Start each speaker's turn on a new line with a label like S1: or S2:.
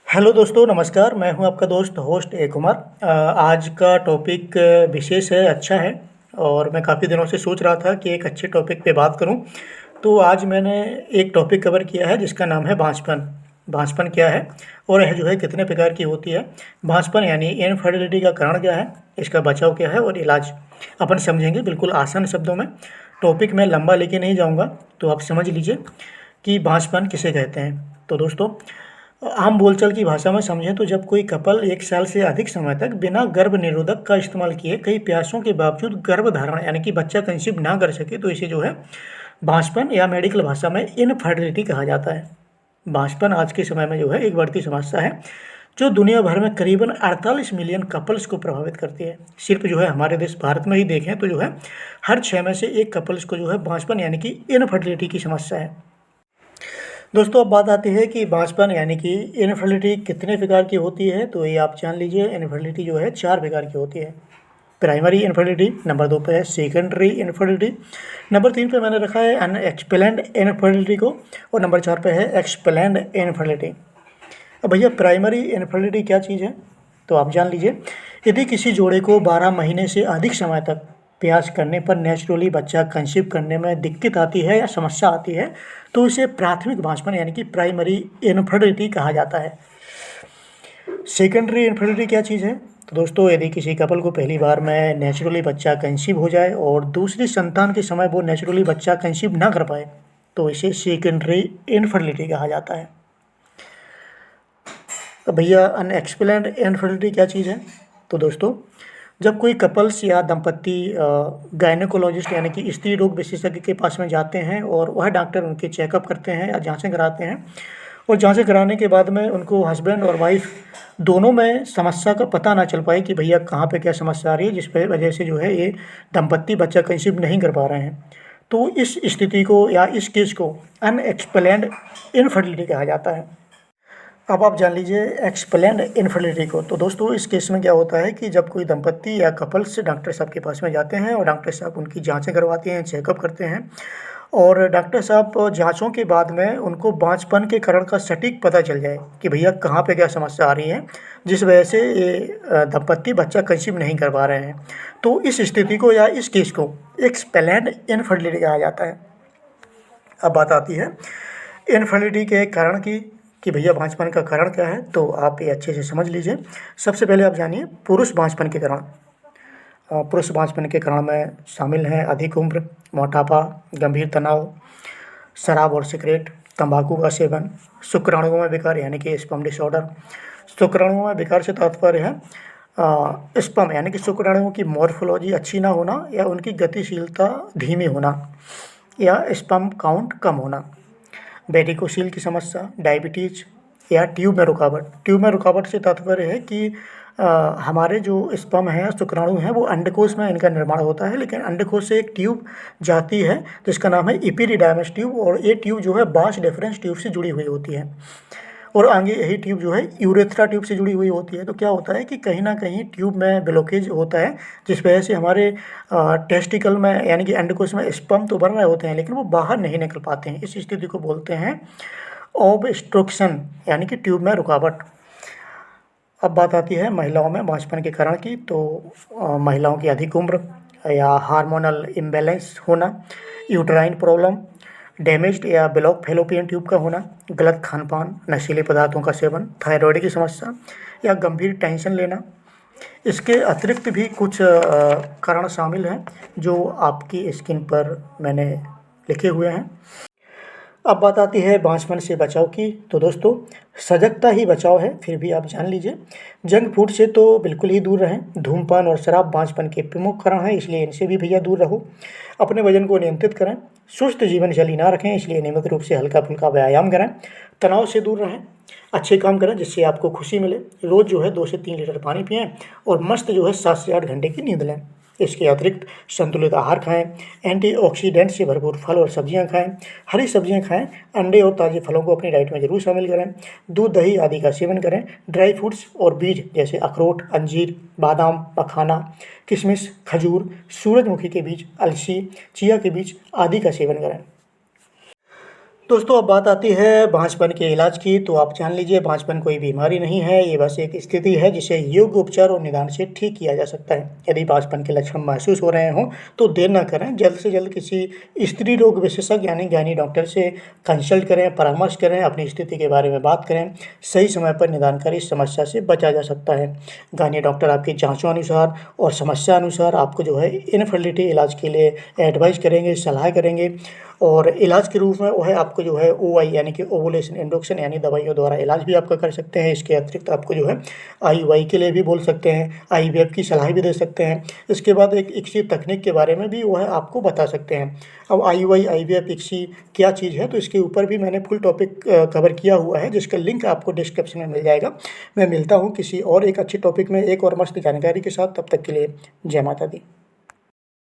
S1: Hello दोस्तों, नमस्कार। मैं हूं आपका दोस्त होस्ट ए कुमार। आज का टॉपिक विशेष है, अच्छा है। और मैं काफ़ी दिनों से सोच रहा था कि एक अच्छे टॉपिक पे बात करूं। तो आज मैंने एक टॉपिक कवर किया है जिसका नाम है बांझपन। बांझपन क्या है और यह जो है कितने प्रकार की होती है। बांझपन यानी इनफर्टिलिटी का कारण क्या है, इसका बचाव क्या है और इलाज अपन समझेंगे बिल्कुल आसान शब्दों में। टॉपिक मैं लंबा लेके नहीं जाऊँगा, तो आप समझ लीजिए कि बांझपन किसे कहते हैं। तो दोस्तों, आम बोलचाल की भाषा में समझें तो जब कोई कपल 1 साल से अधिक समय तक बिना गर्भ निरोधक का इस्तेमाल किए कई प्रयासों के बावजूद गर्भ धारण यानी कि बच्चा कंसीव ना कर सके, तो इसे जो है बांझपन या मेडिकल भाषा में इनफर्टिलिटी कहा जाता है। बांझपन आज के समय में जो है एक बढ़ती समस्या है जो दुनिया भर में करीबन 48 मिलियन कपल्स को प्रभावित करती है। सिर्फ जो है हमारे देश भारत में ही देखें तो जो है हर 6 में से एक कपल्स को जो है बांझपन यानी कि इनफर्टिलिटी की समस्या है। दोस्तों, अब बात आती है कि बांझपन यानी कि इनफर्टिलिटी कितने प्रकार की होती है। तो ये आप जान लीजिए, इनफर्टिलिटी जो है 4 प्रकार की होती है। प्राइमरी इनफर्टिलिटी, नंबर 2 पे है सेकेंडरी इनफर्टिलिटी, नंबर 3 पे मैंने रखा है अनएक्सप्लेन्ड इनफर्टिलिटी को, और नंबर 4 पे है एक्सप्लेन्ड इनफर्टिलिटी। अब भैया, प्राइमरी इनफर्टिलिटी क्या चीज़ है तो आप जान लीजिए। यदि किसी जोड़े को 12 महीने से अधिक समय तक प्रयास करने पर नेचुरली बच्चा कंसीव करने में दिक्कत आती है या समस्या आती है, तो इसे प्राथमिक बांझपन यानी कि प्राइमरी इनफर्टिलिटी कहा जाता है। सेकेंडरी इनफर्टिलिटी क्या चीज़ है तो दोस्तों, यदि किसी कपल को पहली बार में नेचुरली बच्चा कंसीव हो जाए और दूसरी संतान के समय वो नेचुरली बच्चा कंसीव ना कर पाए, तो इसे सेकेंडरी इनफर्टिलिटी कहा जाता है। तो भैया, अनएक्सप्लेन्ड इनफर्टिलिटी क्या चीज़ है तो दोस्तों, जब कोई कपल्स या दंपत्ति गायनेकोलॉजिस्ट यानी कि स्त्री रोग विशेषज्ञ के पास में जाते हैं और वह डॉक्टर उनके चेकअप करते हैं या जांचें कराते हैं, और जांचें कराने के बाद में उनको हस्बैंड और वाइफ दोनों में समस्या का पता ना चल पाए कि भैया कहाँ पे क्या समस्या आ रही है जिस वजह से जो है ये दंपत्ति बच्चा कंसीव नहीं कर पा रहे हैं, तो इस स्थिति को या इस केस को अनएक्सप्लेन्ड इनफर्टिलिटी कहा जाता है। अब आप जान लीजिए एक्सप्लेन्ड इनफर्टिलिटी को। तो दोस्तों, इस केस में क्या होता है कि जब कोई दंपत्ति या कपल्स डॉक्टर साहब के पास में जाते हैं और डॉक्टर साहब उनकी जांचें करवाते हैं, चेकअप करते हैं, और डॉक्टर साहब जांचों के बाद में उनको बांझपन के कारण का सटीक पता चल जाए कि भैया कहाँ पे क्या समस्या आ रही है जिस वजह से ये दंपत्ति बच्चा कंसीव नहीं कर पा रहे हैं, तो इस स्थिति को या इस केस को एक्सप्लेन्ड इनफर्टिलिटी कहा जाता है। अब बात आती है इनफर्टिलिटी के कारण की कि भैया बांझपन का कारण क्या है, तो आप ये अच्छे से समझ लीजिए। सबसे पहले आप जानिए पुरुष बांझपन के कारण। पुरुष बांझपन के कारण में शामिल हैं अधिक उम्र, मोटापा, गंभीर तनाव, शराब और सिगरेट, तंबाकू का सेवन, शुक्राणुओं में विकार यानी कि स्पर्म डिसऑर्डर। शुक्राणुओं में विकार से तात्पर्य है स्पर्म यानी कि शुक्राणुओं की मॉर्फोलॉजी अच्छी ना होना या उनकी गतिशीलता धीमी होना या स्पर्म काउंट कम होना, वेरिकोसील की समस्या, डायबिटीज या ट्यूब में रुकावट। ट्यूब में रुकावट से तात्पर्य है कि हमारे जो स्पर्म है, शुक्राणु हैं, वो अंडकोश में इनका निर्माण होता है, लेकिन अंडकोश से एक ट्यूब जाती है जिसका नाम है इपिडिडाइमस ट्यूब, और ये ट्यूब जो है बास डेफरेंस ट्यूब से जुड़ी हुई होती है, और आगे यही ट्यूब जो है यूरेथ्रा ट्यूब से जुड़ी हुई होती है। तो क्या होता है कि कहीं ना कहीं ट्यूब में ब्लॉकेज होता है जिस वजह से हमारे टेस्टिकल में यानी कि अंडकोश में स्पर्म तो बन रहे होते हैं लेकिन वो बाहर नहीं निकल पाते हैं। इस स्थिति को बोलते हैं ऑब्स्ट्रक्शन यानी कि ट्यूब में रुकावट। अब बात आती है महिलाओं में बांझपन के कारण की। तो महिलाओं की अधिक उम्र या हार्मोनल इम्बैलेंस होना, यूट्राइन प्रॉब्लम, डैमेज्ड या ब्लॉक फैलोपियन ट्यूब का होना, गलत खान पान, नशीले पदार्थों का सेवन, थायराइड की समस्या या गंभीर टेंशन लेना। इसके अतिरिक्त भी कुछ कारण शामिल हैं जो आपकी स्क्रीन पर मैंने लिखे हुए हैं। अब बात आती है बांझपन से बचाव की। तो दोस्तों, सजगता ही बचाव है, फिर भी आप जान लीजिए। जंक फूड से तो बिल्कुल ही दूर रहें। धूमपान और शराब बांझपन के प्रमुख कारण हैं, इसलिए इनसे भी भैया दूर रहो। अपने वजन को नियंत्रित करें, सुस्त जीवन शैली ना रखें, इसलिए नियमित रूप से हल्का फुल्का व्यायाम करें। तनाव से दूर रहें, अच्छे काम करें जिससे आपको खुशी मिले। रोज़ जो है 2 से 3 लीटर पानी पिएँ और मस्त जो है 7 से 8 घंटे की नींद लें। इसके अतिरिक्त संतुलित आहार खाएं, एंटीऑक्सीडेंट से भरपूर फल और सब्जियां खाएं, हरी सब्जियां खाएं, अंडे और ताज़े फलों को अपनी डाइट में जरूर शामिल करें, दूध दही आदि का सेवन करें, ड्राई फ्रूट्स और बीज जैसे अखरोट, अंजीर, बादाम, मखाना, किशमिश, खजूर, सूरजमुखी के बीज, अलसी, चिया के बीज आदि का सेवन करें। दोस्तों अब बात आती है बांझपन के इलाज की। तो आप जान लीजिए बांझपन कोई बीमारी नहीं है, ये बस एक स्थिति है जिसे योग्य उपचार और निदान से ठीक किया जा सकता है। यदि बांझपन के लक्षण महसूस हो रहे हों तो देर न करें, जल्द से जल्द किसी स्त्री रोग विशेषज्ञ यानी गायनी डॉक्टर से कंसल्ट करें, परामर्श करें, अपनी स्थिति के बारे में बात करें। सही समय पर निदान कर इस समस्या से बचा जा सकता है। गायनी डॉक्टर आपकी जाँचों अनुसार और समस्या अनुसार आपको जो है इनफर्टिलिटी इलाज के लिए एडवाइस करेंगे, सलाह करेंगे। और इलाज के रूप में वह आपको जो है ओआई यानी कि ओवुलेशन इंडक्शन यानी दवाइयों द्वारा इलाज भी आपका कर सकते हैं। इसके अतिरिक्त आपको जो है आईयूआई के लिए भी बोल सकते हैं, आईवीएफ की सलाह भी दे सकते हैं। इसके बाद एक इक्सी तकनीक के बारे में भी वह आपको बता सकते हैं। अब आईयूआई, आईवीएफ, इक्सी क्या चीज़ है, तो इसके ऊपर भी मैंने फुल टॉपिक कवर किया हुआ है, जिसका लिंक आपको डिस्क्रिप्शन में मिल जाएगा। मैं मिलता हूँ किसी और एक अच्छे टॉपिक में एक और मस्त जानकारी के साथ। तब तक के लिए जय माता दी।